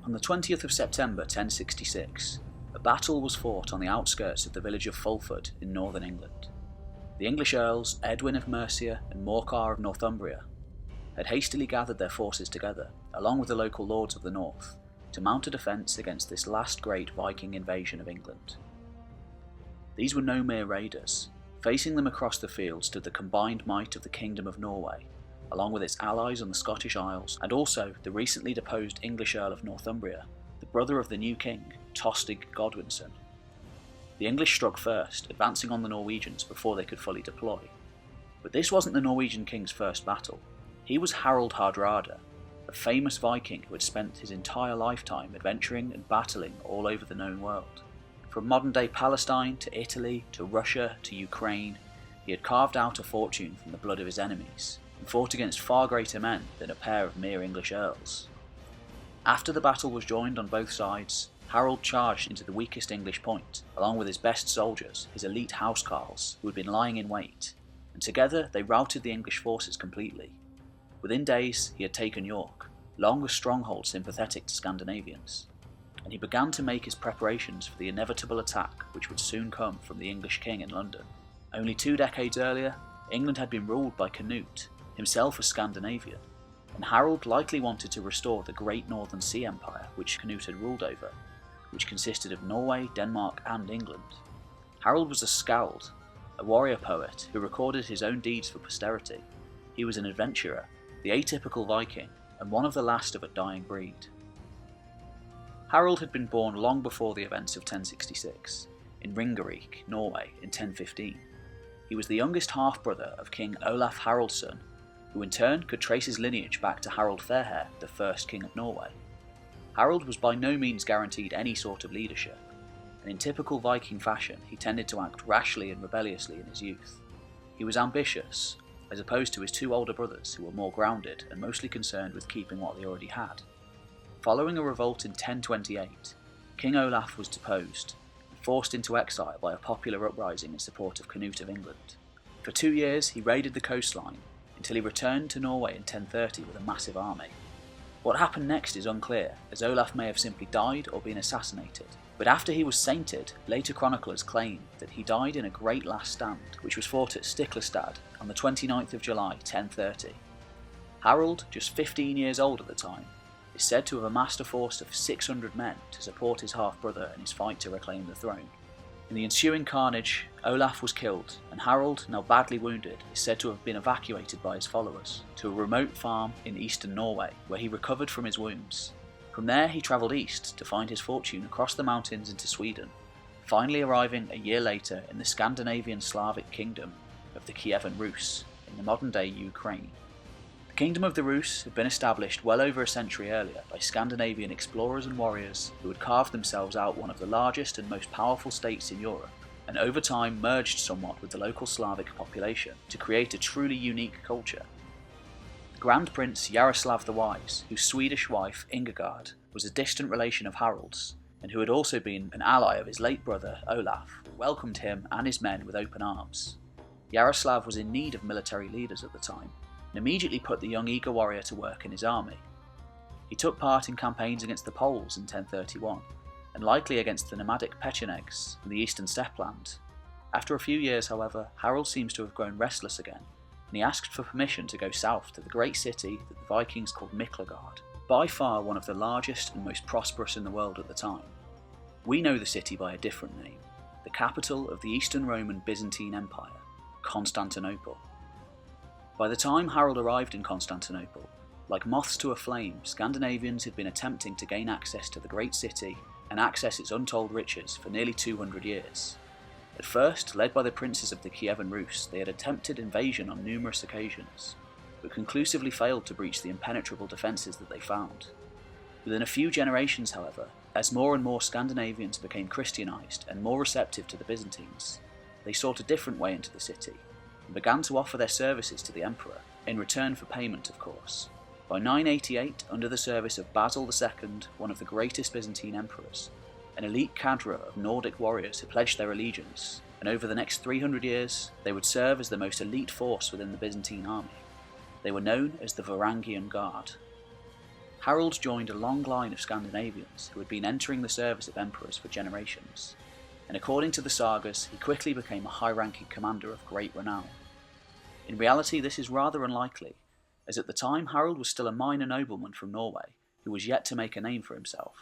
On the 20th of September 1066, a battle was fought on the outskirts of the village of Fulford in northern England. The English earls Edwin of Mercia and Morcar of Northumbria had hastily gathered their forces together, along with the local lords of the north, to mount a defence against this last great Viking invasion of England. These were no mere raiders. Facing them across the field stood the combined might of the Kingdom of Norway, along with its allies on the Scottish Isles, and also the recently deposed English Earl of Northumbria, the brother of the new king, Tostig Godwinson. The English struck first, advancing on the Norwegians before they could fully deploy. But this wasn't the Norwegian king's first battle. He was Harald Hardrada, a famous Viking who had spent his entire lifetime adventuring and battling all over the known world. From modern-day Palestine to Italy to Russia to Ukraine, he had carved out a fortune from the blood of his enemies, and fought against far greater men than a pair of mere English earls. After the battle was joined on both sides, Harold charged into the weakest English point, along with his best soldiers, his elite housecarls, who had been lying in wait, and together they routed the English forces completely. Within days he had taken York, long a stronghold sympathetic to Scandinavians, and he began to make his preparations for the inevitable attack which would soon come from the English king in London. Only 2 decades earlier, England had been ruled by Canute, himself a Scandinavian, and Harold likely wanted to restore the great Northern Sea Empire which Canute had ruled over, which consisted of Norway, Denmark and England. Harold was a skald, a warrior poet who recorded his own deeds for posterity. He was an adventurer, the atypical Viking, and one of the last of a dying breed. Harold had been born long before the events of 1066, in Ringerike, Norway, in 1015. He was the youngest half-brother of King Olaf Haraldsson, who in turn could trace his lineage back to Harald Fairhair, the first king of Norway. Harold was by no means guaranteed any sort of leadership, and in typical Viking fashion he tended to act rashly and rebelliously in his youth. He was ambitious, as opposed to his 2 older brothers who were more grounded and mostly concerned with keeping what they already had. Following a revolt in 1028, King Olaf was deposed and forced into exile by a popular uprising in support of Canute of England. For 2 years he raided the coastline until he returned to Norway in 1030 with a massive army. What happened next is unclear, as Olaf may have simply died or been assassinated, but after he was sainted, later chroniclers claim that he died in a great last stand which was fought at Stiklestad on the 29th of July 1030. Harold, just 15 years old at the time, is said to have amassed a force of 600 men to support his half-brother in his fight to reclaim the throne. In the ensuing carnage, Olaf was killed, and Harold, now badly wounded, is said to have been evacuated by his followers to a remote farm in eastern Norway, where he recovered from his wounds. From there he travelled east to find his fortune across the mountains into Sweden, finally arriving a year later in the Scandinavian Slavic kingdom of the Kievan Rus, in the modern-day Ukraine. The Kingdom of the Rus had been established well over a century earlier by Scandinavian explorers and warriors who had carved themselves out one of the largest and most powerful states in Europe, and over time merged somewhat with the local Slavic population to create a truly unique culture. The Grand Prince Yaroslav the Wise, whose Swedish wife Ingegard was a distant relation of Harold's, and who had also been an ally of his late brother Olaf, welcomed him and his men with open arms. Yaroslav was in need of military leaders at the time, and immediately put the young eager warrior to work in his army. He took part in campaigns against the Poles in 1031, and likely against the nomadic Pechenegs in the eastern steppland. After a few years, however, Harold seems to have grown restless again, and he asked for permission to go south to the great city that the Vikings called Miklagard, by far one of the largest and most prosperous in the world at the time. We know the city by a different name, the capital of the Eastern Roman Byzantine Empire, Constantinople. By the time Harold arrived in Constantinople, like moths to a flame, Scandinavians had been attempting to gain access to the great city and access its untold riches for nearly 200 years. At first, led by the princes of the Kievan Rus, they had attempted invasion on numerous occasions, but conclusively failed to breach the impenetrable defences that they found. Within a few generations, however, as more and more Scandinavians became Christianised and more receptive to the Byzantines, they sought a different way into the city, and began to offer their services to the emperor, in return for payment of course. By 988, under the service of Basil II, one of the greatest Byzantine emperors, an elite cadre of Nordic warriors had pledged their allegiance, and over the next 300 years they would serve as the most elite force within the Byzantine army. They were known as the Varangian Guard. Harold joined a long line of Scandinavians who had been entering the service of emperors for generations, and according to the sagas, he quickly became a high-ranking commander of great renown. In reality, this is rather unlikely, as at the time Harold was still a minor nobleman from Norway who was yet to make a name for himself.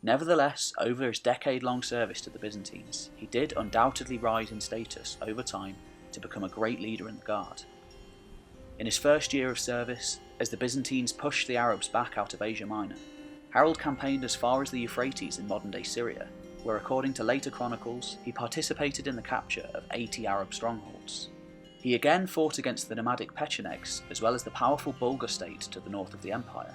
Nevertheless, over his decade-long service to the Byzantines, he did undoubtedly rise in status over time to become a great leader in the Guard. In his first year of service, as the Byzantines pushed the Arabs back out of Asia Minor, Harold campaigned as far as the Euphrates in modern-day Syria, where according to later chronicles, he participated in the capture of 80 Arab strongholds. He again fought against the nomadic Pechenegs, as well as the powerful Bulgar state to the north of the empire,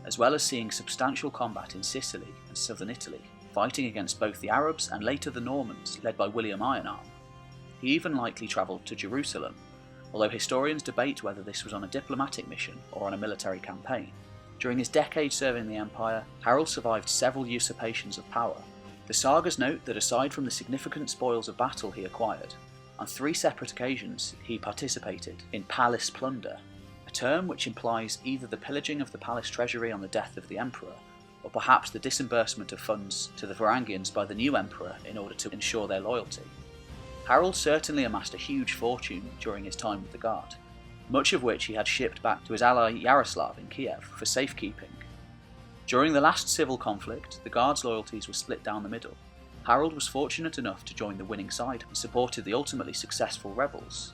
as well as seeing substantial combat in Sicily and southern Italy, fighting against both the Arabs and later the Normans, led by William Ironarm. He even likely travelled to Jerusalem, although historians debate whether this was on a diplomatic mission or on a military campaign. During his decade serving the empire, Harold survived several usurpations of power. The sagas note that aside from the significant spoils of battle he acquired, on 3 separate occasions he participated in palace plunder, a term which implies either the pillaging of the palace treasury on the death of the emperor, or perhaps the disbursement of funds to the Varangians by the new emperor in order to ensure their loyalty. Harold certainly amassed a huge fortune during his time with the Guard, much of which he had shipped back to his ally Yaroslav in Kiev for safekeeping. During the last civil conflict, the Guard's loyalties were split down the middle. Harold was fortunate enough to join the winning side and supported the ultimately successful rebels.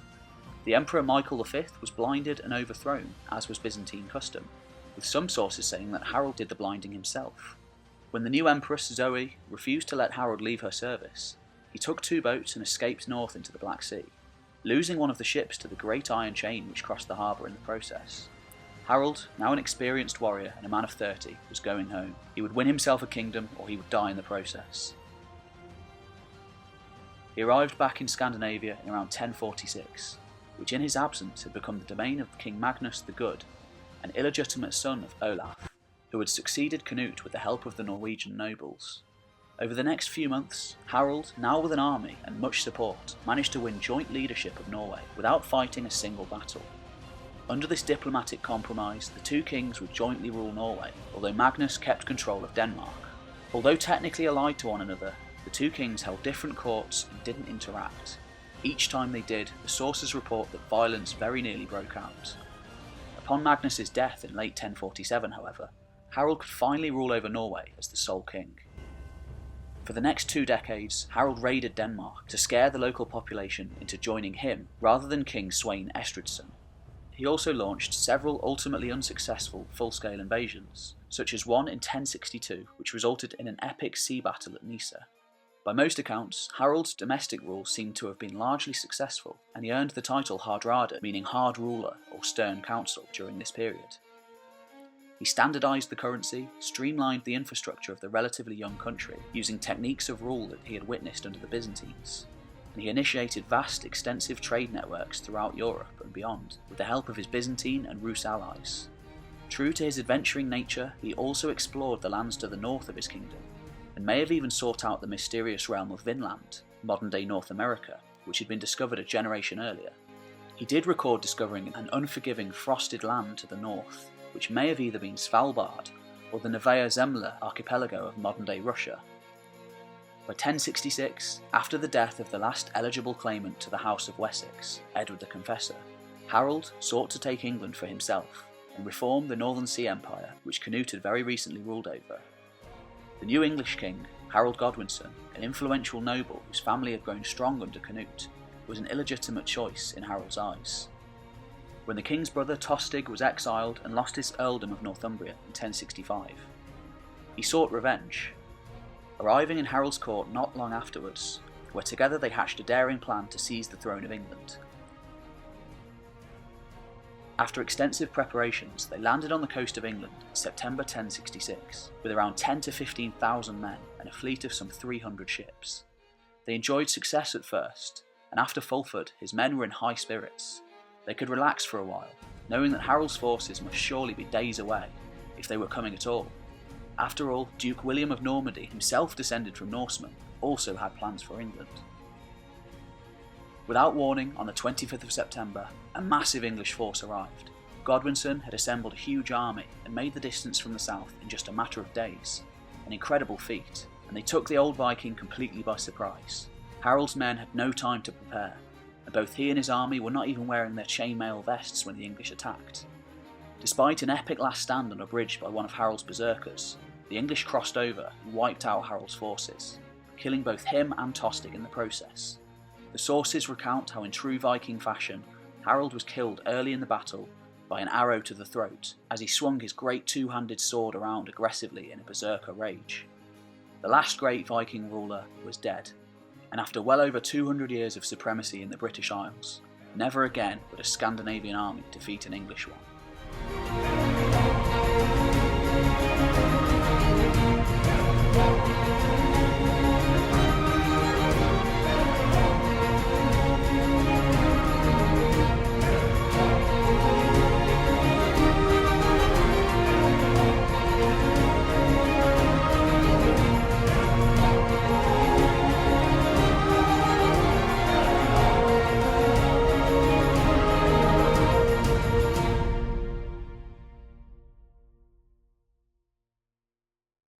The Emperor Michael V was blinded and overthrown, as was Byzantine custom, with some sources saying that Harold did the blinding himself. When the new Empress Zoe refused to let Harold leave her service, he took 2 boats and escaped north into the Black Sea, losing one of the ships to the Great Iron Chain which crossed the harbour in the process. Harold, now an experienced warrior and a man of 30, was going home. He would win himself a kingdom or he would die in the process. He arrived back in Scandinavia in around 1046, which in his absence had become the domain of King Magnus the Good, an illegitimate son of Olaf, who had succeeded Canute with the help of the Norwegian nobles. Over the next few months, Harold, now with an army and much support, managed to win joint leadership of Norway without fighting a single battle. Under this diplomatic compromise, the 2 kings would jointly rule Norway, although Magnus kept control of Denmark. Although technically allied to one another, the 2 kings held different courts and didn't interact. Each time they did, the sources report that violence very nearly broke out. Upon Magnus's death in late 1047, however, Harold could finally rule over Norway as the sole king. For the next 2 decades, Harold raided Denmark to scare the local population into joining him rather than King Sweyn Estridsson. He also launched several ultimately unsuccessful full-scale invasions, such as one in 1062 which resulted in an epic sea battle at Nisa. By most accounts, Harold's domestic rule seemed to have been largely successful, and he earned the title Hardrada, meaning hard ruler or stern counsel, during this period. He standardised the currency, streamlined the infrastructure of the relatively young country, using techniques of rule that he had witnessed under the Byzantines, and he initiated vast, extensive trade networks throughout Europe and beyond, with the help of his Byzantine and Rus allies. True to his adventuring nature, he also explored the lands to the north of his kingdom, and may have even sought out the mysterious realm of Vinland, modern-day North America, which had been discovered a generation earlier. He did record discovering an unforgiving frosted land to the north, which may have either been Svalbard or the Novaya Zemlya archipelago of modern-day Russia. By 1066, after the death of the last eligible claimant to the House of Wessex, Edward the Confessor, Harold sought to take England for himself and reform the Northern Sea Empire, which Canute had very recently ruled over. The new English king, Harald Godwinson, an influential noble whose family had grown strong under Canute, was an illegitimate choice in Harold's eyes. When the king's brother Tostig was exiled and lost his earldom of Northumbria in 1065, he sought revenge, arriving in Harold's court not long afterwards, where together they hatched a daring plan to seize the throne of England. After extensive preparations, they landed on the coast of England in September 1066, with around 10 to 15,000 men and a fleet of some 300 ships. They enjoyed success at first, and after Fulford, his men were in high spirits. They could relax for a while, knowing that Harold's forces must surely be days away, if they were coming at all. After all, Duke William of Normandy, himself descended from Norsemen, also had plans for England. Without warning, on the 25th of September, a massive English force arrived, Godwinson had assembled a huge army and made the distance from the south in just a matter of days, an incredible feat, and they took the old Viking completely by surprise. Harold's men had no time to prepare, and both he and his army were not even wearing their chainmail vests when the English attacked. Despite an epic last stand on a bridge by one of Harold's berserkers, the English crossed over and wiped out Harold's forces, killing both him and Tostig in the process. The sources recount how in true Viking fashion, Harold was killed early in the battle by an arrow to the throat as he swung his great two-handed sword around aggressively in a berserker rage. The last great Viking ruler was dead, and after well over 200 years of supremacy in the British Isles, never again would a Scandinavian army defeat an English one.